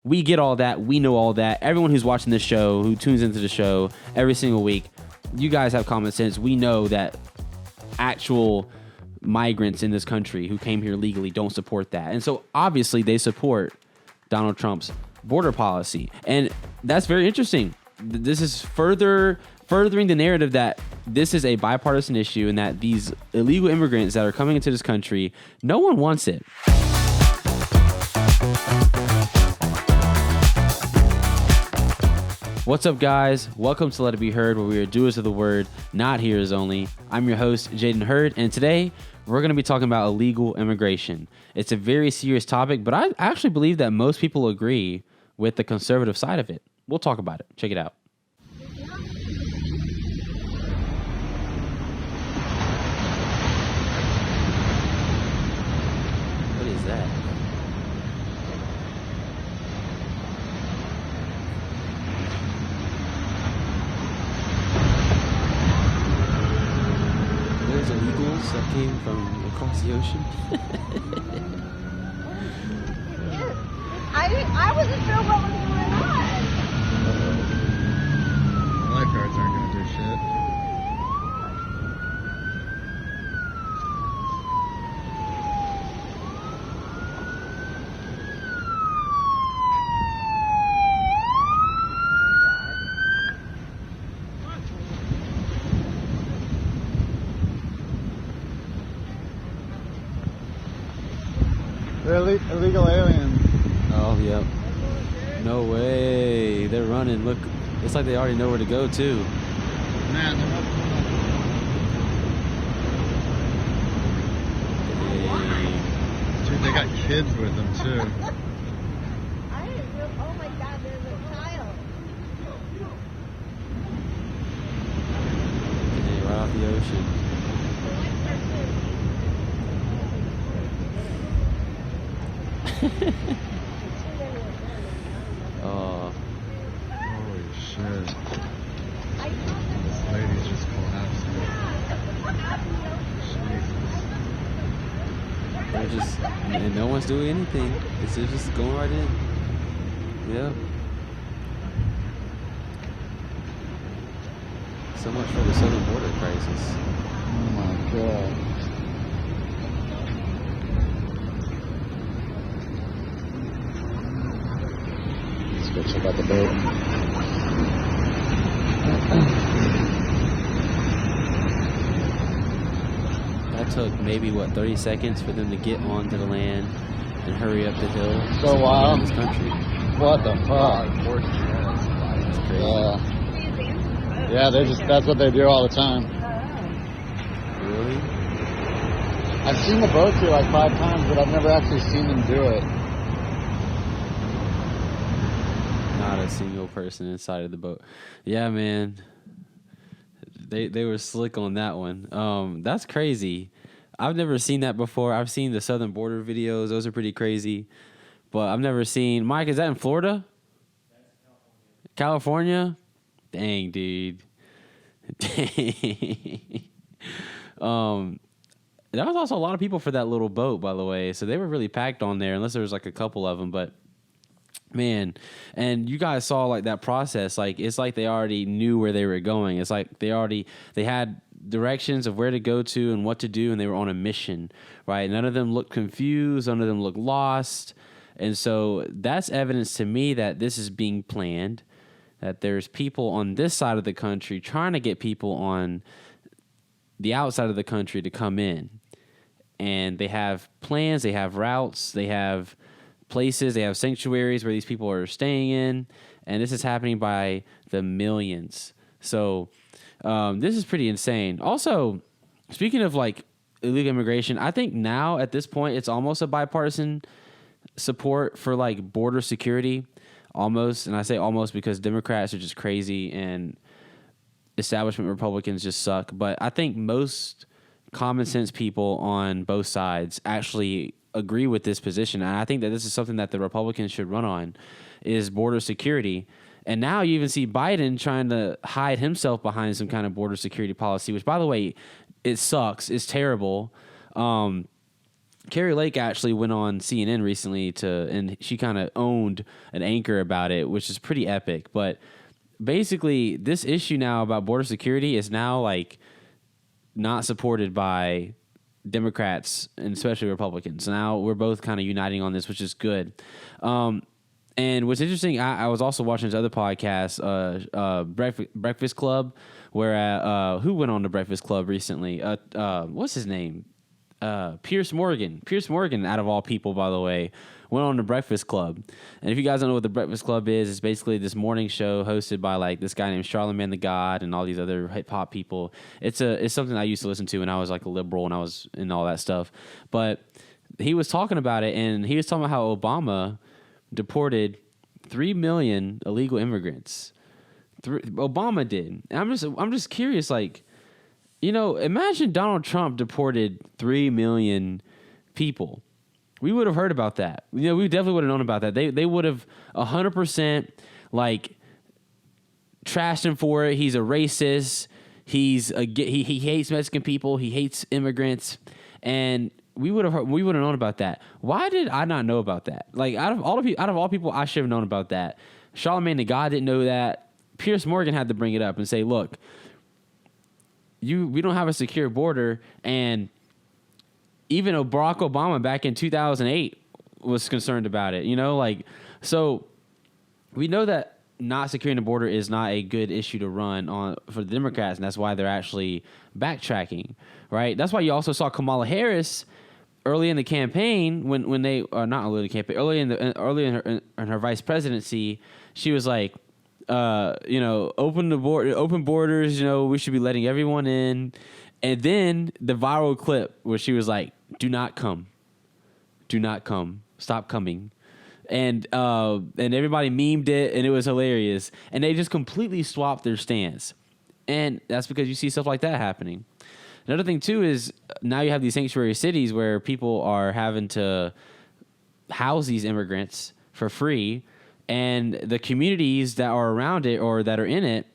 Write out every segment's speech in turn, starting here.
We get all that. We know all that. Everyone who's watching this show, who tunes into the show every single week, you guys have common sense. We know that actual migrants in this country who came here legally don't support that. And so obviously they support Donald Trump's border policy. And that's very interesting. This is furthering the narrative that this is a bipartisan issue and that these illegal immigrants that are coming into this country, no one wants it. What's up, guys? Welcome to Let It Be Heard, where we are doers of the word, not hearers only. I'm your host, Jaden Heard, and today we're going to be talking about illegal immigration. It's a very serious topic, but I actually believe that most people agree with the conservative side of it. We'll talk about it. Check it out. What is that? There's illegals that came from across the ocean. I wasn't sure what was going on. Lifeguards aren't going to do shit. They're illegal aliens. Oh, yep. No way. They're running. Look, it's like they already know where to go, too. Man, they're not. Dang. Dude, they got kids with them, too. I didn't know. Oh my God, there's a child. Dang, right off the ocean. Oh. Holy shit. This lady's just collapsing. Jesus. They're just, and no one's doing anything. They're just going right in. Yeah. So much for the southern border crisis. Oh my god. Let's go check out the boat. That took maybe, 30 seconds for them to get onto the land and hurry up the hill. So wild. In this country. What the fuck? That's crazy. Yeah, that's what they do all the time. Really? I've seen the boats here like 5 times, but I've never actually seen them do it. Not a single person inside of the boat. Yeah, man. They were slick on that one. That's crazy. I've never seen that before. I've seen the southern border videos. Those are pretty crazy. But I've never seen... Mike, is that in Florida? California? Dang, dude. Dang. That was also a lot of people for that little boat, by the way. So they were really packed on there, unless there was like a couple of them. But man, and you guys saw like that process. Like it's like they already knew where they were going. It's like they had directions of where to go to and what to do, and they were on a mission, right? None of them looked confused. None of them looked lost. And so that's evidence to me that this is being planned, that there's people on this side of the country trying to get people on the outside of the country to come in. And they have plans, they have routes, they have places, they have sanctuaries where these people are staying in. And this is happening by the millions. So this is pretty insane. Also, speaking of like illegal immigration, I think now at this point it's almost a bipartisan support for like border security. Almost, and I say almost because Democrats are just crazy and establishment Republicans just suck. But I think most common sense people on both sides actually agree with this position. And I think that this is something that the Republicans should run on, is border security. And now you even see Biden trying to hide himself behind some kind of border security policy, which, by the way, it sucks. It's terrible. Carrie Lake actually went on CNN recently and she kind of owned an anchor about it, which is pretty epic. But basically, this issue now about border security is now like not supported by Democrats and especially Republicans. So now we're both kind of uniting on this, which is good. And what's interesting, I was also watching this other podcast, Breakfast Club, where who went on the Breakfast Club recently? What's his name? Pierce Morgan. Pierce Morgan, out of all people, by the way, went on the Breakfast Club. And if you guys don't know what the Breakfast Club is, it's basically this morning show hosted by like this guy named Charlamagne the God and all these other hip hop people. It's something I used to listen to when I was like a liberal and I was in all that stuff. But he was talking about it, and he was talking about how Obama deported 3 million illegal immigrants. Obama did. And I'm just curious, like, you know, imagine Donald Trump deported 3 million people. We would have heard about that. You know, we definitely would have known about that. They would have 100% like trashed him for it. He's a racist. He hates Mexican people. He hates immigrants, and we would have known about that. Why did I not know about that? Like out of all people, I should have known about that. Charlamagne the God didn't know that. Pierce Morgan had to bring it up and say, look, we don't have a secure border, and even Barack Obama back in 2008 was concerned about it. You know, like, so we know that not securing the border is not a good issue to run on for the Democrats, and that's why they're actually backtracking, right? That's why you also saw Kamala Harris early in the campaign when they not early in the campaign, early in her vice presidency, she was like, you know, open borders, you know, we should be letting everyone in. And then the viral clip where she was like, do not come, stop coming. And everybody memed it, and it was hilarious. And they just completely swapped their stance. And that's because you see stuff like that happening. Another thing, too, is now you have these sanctuary cities where people are having to house these immigrants for free, and the communities that are around it or that are in it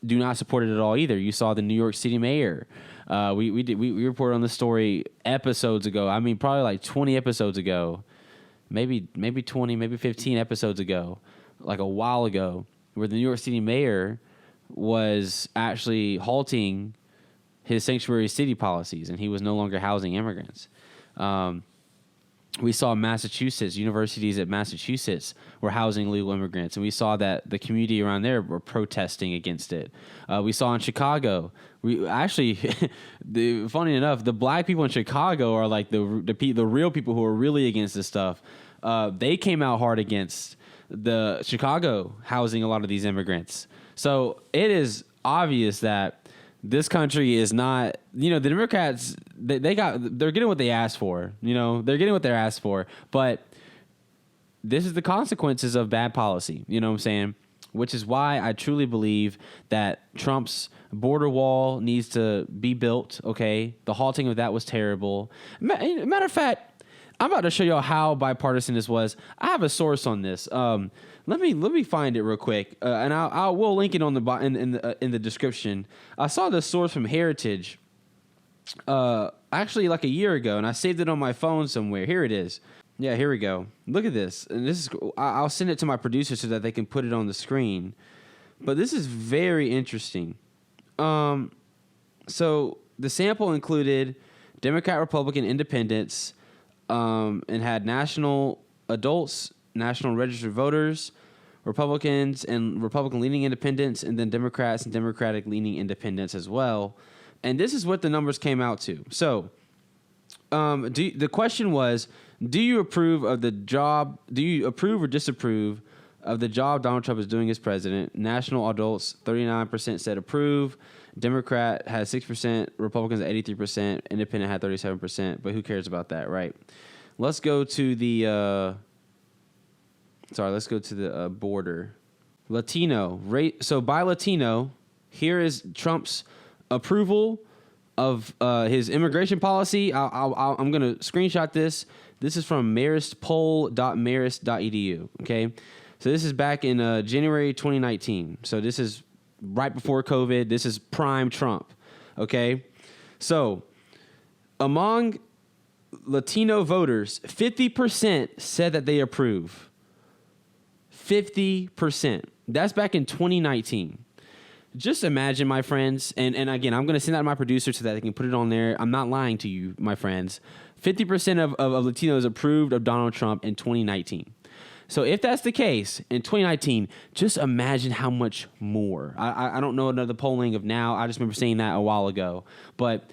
do not support it at all either. You saw the New York City mayor. We reported on this story episodes ago. I mean, probably like 20 episodes ago, maybe 20, maybe 15 episodes ago, like a while ago, where the New York City mayor was actually halting his sanctuary city policies, and he was no longer housing immigrants. We saw Massachusetts, universities at Massachusetts were housing legal immigrants, and we saw that the community around there were protesting against it. We saw in Chicago, funny enough, the black people in Chicago are like the real people who are really against this stuff. They came out hard against the Chicago housing a lot of these immigrants. So it is obvious that this country is not, you know, the Democrats, they're getting what they asked for. You know, they're getting what they're asked for. But this is the consequences of bad policy. You know what I'm saying? Which is why I truly believe that Trump's border wall needs to be built. Okay. The halting of that was terrible. Matter of fact, I'm about to show y'all how bipartisan this was. I have a source on this. Let me find it real quick, and we'll link it on in the description. I saw this source from Heritage, actually like a year ago, and I saved it on my phone somewhere. Here it is. Yeah, here we go. Look at this, and this is. I'll send it to my producer so that they can put it on the screen. But this is very interesting. So the sample included Democrat, Republican, Independents, and had national adults, national registered voters, Republicans and Republican-leaning independents, and then Democrats and Democratic-leaning independents as well. And this is what the numbers came out to. So the question was, do you approve of the job? Do you approve or disapprove of the job Donald Trump is doing as president? National adults, 39% said approve. Democrat had 6%. Republicans had 83%. Independent had 37%. But who cares about that, right? Let's go to the border. Latino. So by Latino, here is Trump's approval of his immigration policy. I'm going to screenshot this. This is from maristpoll.marist.edu. Okay. So this is back in January 2019. So this is right before COVID. This is prime Trump. Okay. So among Latino voters, 50% said that they approve. 50%. That's back in 2019. Just imagine, my friends, and again, I'm going to send that to my producer so that they can put it on there. I'm not lying to you, my friends. 50% of Latinos approved of Donald Trump in 2019. So if that's the case in 2019, just imagine how much more. I don't know another polling of now. I just remember saying that a while ago. But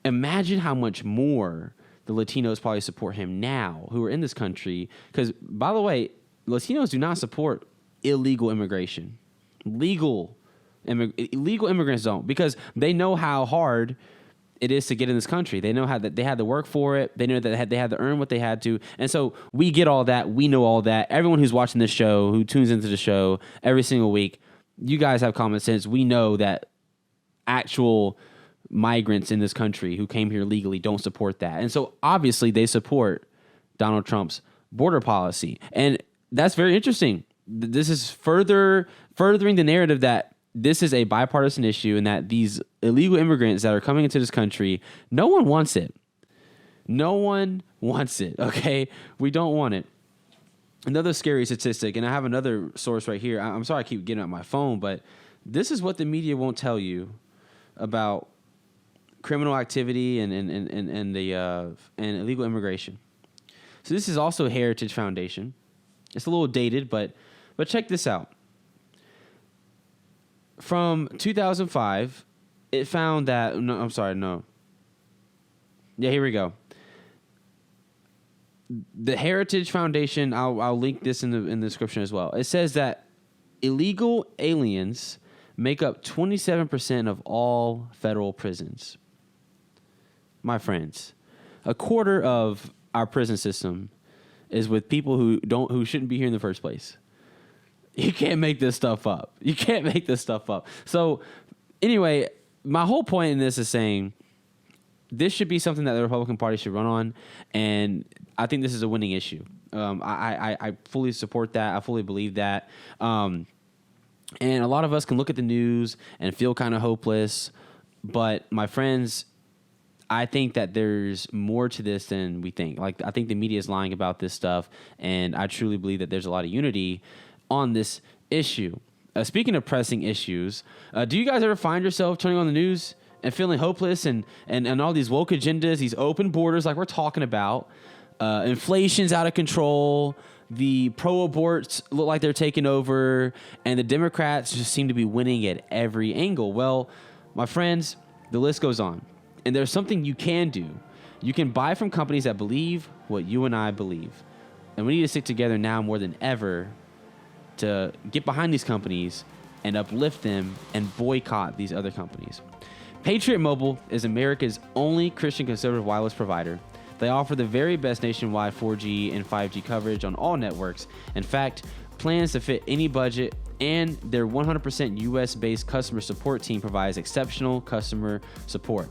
imagine how much more the Latinos probably support him now who are in this country. Because, by the way, Latinos do not support illegal immigration. Illegal immigrants don't, because they know how hard it is to get in this country. They know how that they had to work for it. They know that they had to earn what they had to. And so we get all that. We know all that. Everyone who's watching this show, who tunes into the show every single week, you guys have common sense. We know that actual migrants in this country who came here legally don't support that. And so obviously they support Donald Trump's border policy. And that's very interesting. This is furthering the narrative that this is a bipartisan issue and that these illegal immigrants that are coming into this country, no one wants it. No one wants it, okay? We don't want it. Another scary statistic, and I have another source right here. I'm sorry I keep getting out my phone, but this is what the media won't tell you about criminal activity and illegal immigration. So this is also Heritage Foundation. It's a little dated, but check this out. From 2005, it found that no. Yeah, here we go. The Heritage Foundation. I'll link this in the description as well. It says that illegal aliens make up 27% of all federal prisons. My friends, a quarter of our prison system is with people who shouldn't be here in the first place. You can't make this stuff up. You can't make this stuff up. So anyway, my whole point in this is saying this should be something that the Republican Party should run on, and I think this is a winning issue. I fully support that. I fully believe that. And a lot of us can look at the news and feel kind of hopeless, but my friends, I think that there's more to this than we think. Like, I think the media is lying about this stuff, and I truly believe that there's a lot of unity on this issue. Speaking of pressing issues, do you guys ever find yourself turning on the news and feeling hopeless and all these woke agendas, these open borders like we're talking about, inflation's out of control, the pro-aborts look like they're taking over, and the Democrats just seem to be winning at every angle? Well, my friends, the list goes on. And there's something you can do. You can buy from companies that believe what you and I believe. And we need to stick together now more than ever to get behind these companies and uplift them and boycott these other companies. Patriot Mobile is America's only Christian conservative wireless provider. They offer the very best nationwide 4G and 5G coverage on all networks. In fact, plans to fit any budget, and their 100% US-based customer support team provides exceptional customer support.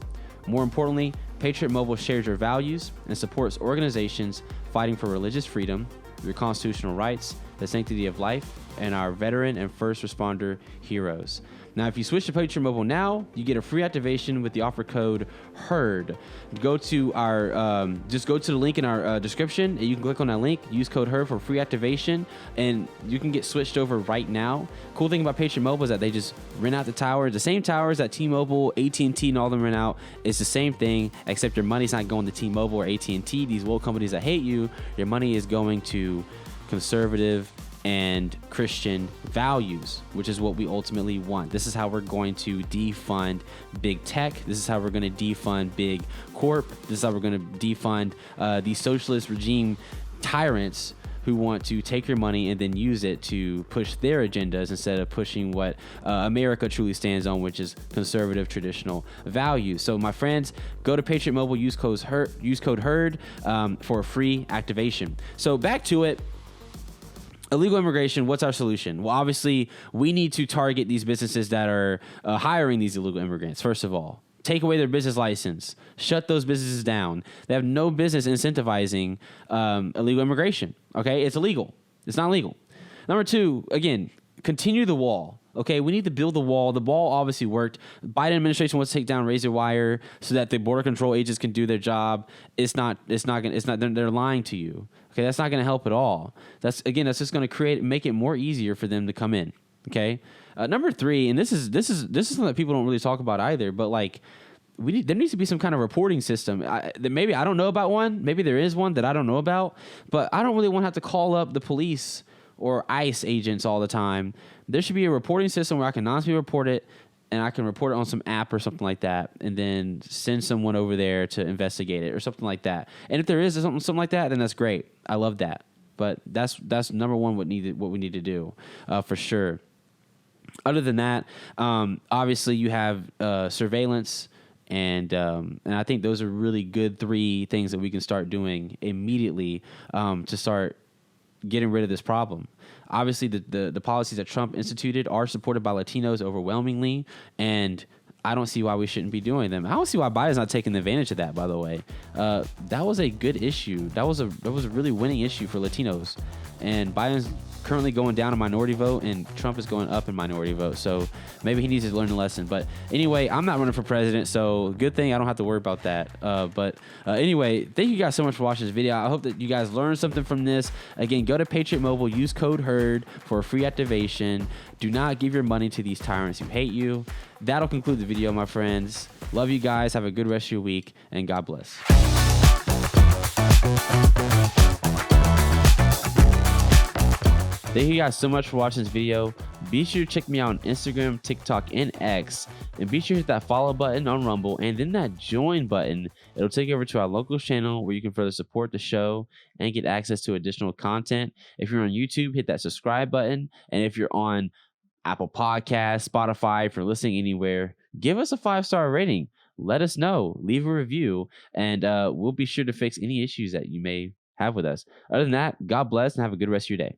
More importantly, Patriot Mobile shares your values and supports organizations fighting for religious freedom, your constitutional rights, the sanctity of life, and our veteran and first responder heroes. Now, if you switch to Patriot Mobile now, you get a free activation with the offer code HEARD. Go to our, just go to the link in our description, and you can click on that link, use code HEARD for free activation, and you can get switched over right now. Cool thing about Patriot Mobile is that they just rent out the towers, the same towers that T-Mobile, AT&T, and all of them rent out. It's the same thing, except your money's not going to T-Mobile or AT&T, these woke companies that hate you. Your money is going to conservative and Christian values, which is what we ultimately want. This is how we're going to defund big tech. This is how we're going to defund big corp. This is how we're going to defund these socialist regime tyrants who want to take your money and then use it to push their agendas instead of pushing what America truly stands on, which is conservative traditional values. So my friends, go to Patriot Mobile, use code HEARD for a free activation. So back to it. Illegal immigration, what's our solution? Well, obviously, we need to target these businesses that are hiring these illegal immigrants, first of all. Take away their business license. Shut those businesses down. They have no business incentivizing illegal immigration, okay? It's illegal. It's not legal. Number two, again, continue the wall. Okay, we need to build the wall. The wall obviously worked. Biden administration wants to take down razor wire so that the border control agents can do their job. They're lying to you. Okay, that's not going to help at all. That's just going to make it more easier for them to come in. Okay, number 3, and this is something that people don't really talk about either. But like, there needs to be some kind of reporting system. Maybe I don't know about one. Maybe there is one that I don't know about. But I don't really want to have to call up the police or ICE agents all the time. There should be a reporting system where I can honestly report it, and I can report it on some app or something like that, and then send someone over there to investigate it or something like that. And if there is something like that, then that's great. I love that. But that's number one what we need to do for sure. Other than that, obviously you have surveillance, and I think those are really good 3 things that we can start doing immediately to start getting rid of this problem. Obviously, the policies that Trump instituted are supported by Latinos overwhelmingly, and I don't see why we shouldn't be doing them. I don't see why Biden's not taking advantage of that, by the way. That was a good issue. That was a really winning issue for Latinos. And Biden's currently going down a minority vote, and Trump is going up in minority vote. So maybe he needs to learn a lesson. But anyway, I'm not running for president, so good thing I don't have to worry about that. But anyway, thank you guys so much for watching this video. I hope that you guys learned something from this. Again, go to Patriot Mobile, use code HERD for a free activation. Do not give your money to these tyrants who hate you. That'll conclude the video, my friends. Love you guys. Have a good rest of your week, and God bless. Thank you guys so much for watching this video. Be sure to check me out on Instagram, TikTok, and X. And be sure to hit that follow button on Rumble and then that join button. It'll take you over to our local channel where you can further support the show and get access to additional content. If you're on YouTube, hit that subscribe button. And if you're on Apple Podcasts, Spotify, if you're listening anywhere, give us a 5-star rating. Let us know. Leave a review. And we'll be sure to fix any issues that you may have with us. Other than that, God bless and have a good rest of your day.